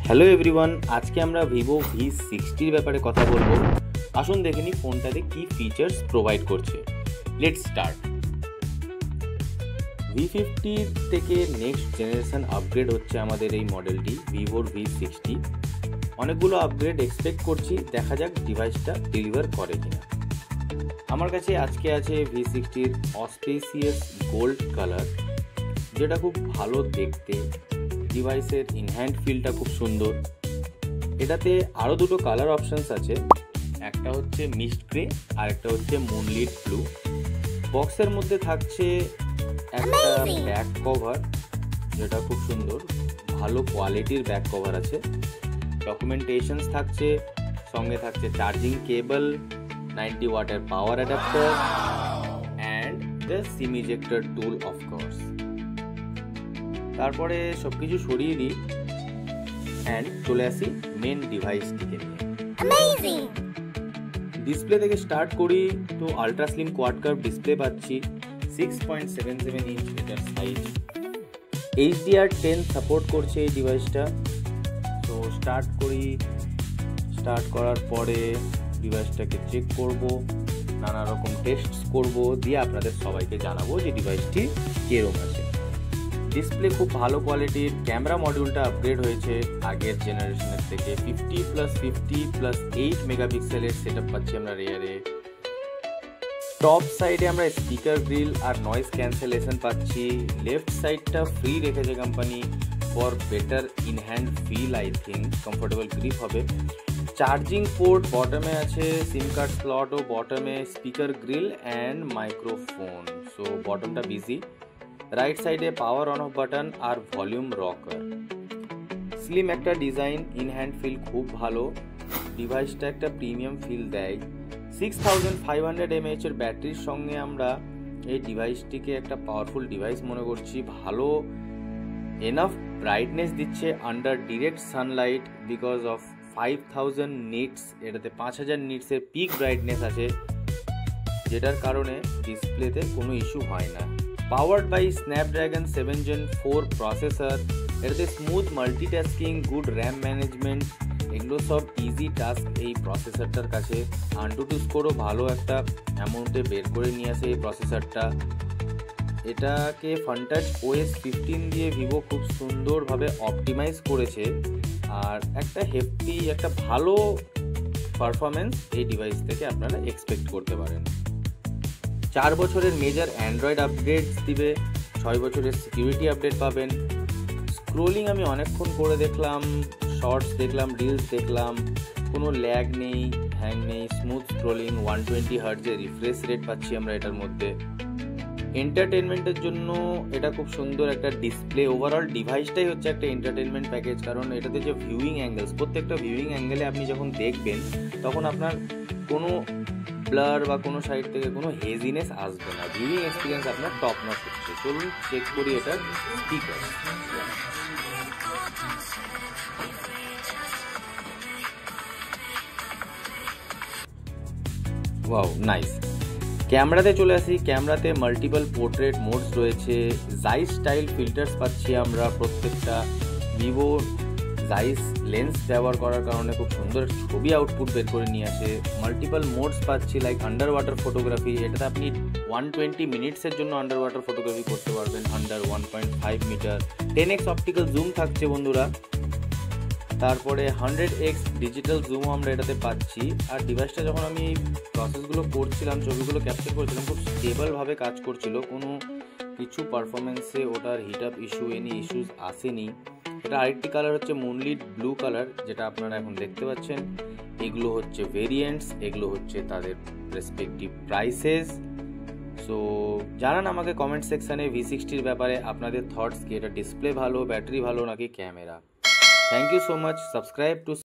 Hello everyone, আজকে আমরা Vivo V60 ব্যাপারে কথা বলবো। আসুন দেখে নিই ফোনটাতে কি ফিচার্স প্রোভাইড করছে। Let's start. V50 থেকে নেক্সট জেনারেশন আপগ্রেড হচ্ছে আমাদের এই মডেলটি ভিভোর V60। অনেকগুলো আপগ্রেড এক্সপেক্ট করছি, দেখা যাক ডিভাইসটা ডেলিভার করে কিনা। আমার কাছে আজকে আছে V60-র অস্পেসিয়াস গোল্ড কালার, যেটা খুব ভালো দেখতে। ডিভাইসের ইনহ্যান্ড ফিলটা খুব সুন্দর। এটাতে আরও দুটো কালার অপশানস আছে, একটা হচ্ছে মিস্ট গ্রে আর একটা হচ্ছে মুনলিট ব্লু। বক্সের মধ্যে থাকছে একটা ব্যাক কভার, যেটা খুব সুন্দর, ভালো কোয়ালিটির ব্যাক কভার আছে। ডকুমেন্টেশনস থাকছে, সঙ্গে থাকছে চার্জিং কেবল, 90 ওয়াটের power adapter and the SIM ejector tool of course. তারপরে সব কিছু সরিয়ে দিই অ্যান্ড চলে আসি মেন ডিভাইসটিকে নিয়ে। ডিসপ্লে থেকে স্টার্ট করি তো ultra slim quad curve display পাচ্ছি, 6.77 ইঞ্চ এটার সাইজ। HDR10 সাপোর্ট করছে এই ডিভাইসটা। তো স্টার্ট করার পরে ডিভাইসটাকে চেক করব, নানা রকম টেস্ট করব, দিয়ে আপনাদের সবাইকে জানাবো যে ডিভাইসটি কিরকম আছে। ডিসপ্লে খুব ভালো কোয়ালিটির। ক্যামেরা মডিউলটা আপগ্রেড হয়েছে আগের জেনারেশনের থেকে, 50+50+8 মেগাপিক্সেলের সেটআপ পাচ্ছি আমরা রেয়ারে। টপ সাইডে আমরা স্পিকার গ্রিল আর নয়েজ ক্যান্সেলেশন পাচ্ছি। লেফট সাইডটা ফ্রি রেখেছে company for better in hand feel. I think comfortable grip হবে। চার্জিং পোর্ট বটমে আছে, সিম কার্ড স্লটও বটমে, speaker grille and microphone. So বটমটা বিজি। রাইট সাইডে পাওয়ার অন অফ বাটন আর ভলিউম রকার। স্লিম একটা ডিজাইন, ইন হ্যান্ড ফিল খুব ভালো। ডিভাইসটা একটা প্রিমিয়াম ফিল দেয়। 6500 mAh এর ব্যাটারির সঙ্গে আমরা এই ডিভাইসটিকে একটা পাওয়ারফুল ডিভাইস মনে করছি। ভালো এনাফ ব্রাইটনেস দিচ্ছে under direct Sunlight because of 5000 nits. এটাতে 5000 নিটসের পিক ব্রাইটনেস আছে, যেটার কারণে ডিসপ্লেতে কোনো ইস্যু হয় না। Powered by Snapdragon 7 Gen 4 processor. এটাতে smooth multitasking, good RAM management, এগুলো সব ইজি টাস্ক এই প্রসেসরটার কাছে। AnTuTu স্কোরও ভালো একটা অ্যামাউন্টে বের করে নিয়ে আসে এই প্রসেসরটা। এটাকে FunTouch OS 15 দিয়ে ভিভো খুব সুন্দরভাবে অপটিমাইজ করেছে, আর একটা হেফটি, একটা ভালো পারফরমেন্স এই ডিভাইস থেকে আপনারা এক্সপেক্ট করতে পারেন। 4 বছরের মেজর অ্যান্ড্রয়েড আপডেটস দিবে, 6 বছরের সিকিউরিটি আপডেট পাবেন। স্ক্রোলিং আমি অনেকক্ষণ করে দেখলাম, শর্টস দেখলাম, রিলস দেখলাম, কোনো ল্যাগ নেই, হ্যাং নেই, স্মুথ স্ক্রোলিং। 120 হার্টজের রিফ্রেশ রেট পাচ্ছি আমরা এটার মধ্যে। এন্টারটেনমেন্টের জন্য এটা খুব সুন্দর একটা ডিসপ্লে। ওভারঅল ডিভাইসটাই হচ্ছে একটা এন্টারটেনমেন্ট প্যাকেজ, কারণ এটাতে যে ভিউইং অ্যাঙ্গেলস, প্রত্যেকটা ভিউইং অ্যাঙ্গেলে আপনি যখন দেখবেন তখন আপনার কোনো ব্লার বা কোনো সাইড থেকে কোনো হেজিনেস আসবে না। ভিউইং এক্সপিরিয়েন্স আপনার টপ নচ হচ্ছে। চলুন চেক করি এটার স্পিকার। Wow, nice. ক্যামেরাতে চলে আসি। ক্যামেরাতে মাল্টিপল পোর্ট্রেট মোডস রয়েছে। জাইস স্টাইল ফিল্টার্স পাচ্ছি আমরা প্রত্যেকটা। ভিভো জাইস লেন্স ব্যবহার করার কারণে খুব সুন্দর ছবি আউটপুট বের করে নিয়ে আসে। মাল্টিপল মোডস পাচ্ছি, লাইক আন্ডার ওয়াটার ফটোগ্রাফি। এটাতে আপনি 120 মিনিটসের জন্য আন্ডার ওয়াটার ফটোগ্রাফি করতে পারবেন, under 1.5 metre. 10x optical zoom থাকছে বন্ধুরা। তারপরে 100x ডিজিটাল জুমও আমরা এটাতে পাচ্ছি। আর ডিভাইসটা যখন আমি এই প্রসেসগুলো করছিলাম, ছবিগুলো ক্যাপচার করছিলাম, খুব স্টেবলভাবে কাজ করছিল। কোনো কিছু পারফরমেন্সে ওটার hit up issue, any issues আসেনি। এটা আরেকটি কালার হচ্ছে মুনলিট ব্লু কালার, যেটা আপনারা এখন দেখতে পাচ্ছেন। এগুলো হচ্ছে ভেরিয়েন্টস, এগুলো হচ্ছে তাদের রেসপেক্টিভ প্রাইসেস। সো জানান আমাকে কমেন্ট সেকশানে V60-র ব্যাপারে আপনাদের থটস কি। এটা ডিসপ্লে ভালো, ব্যাটারি ভালো নাকি camera. Thank you so much. Subscribe to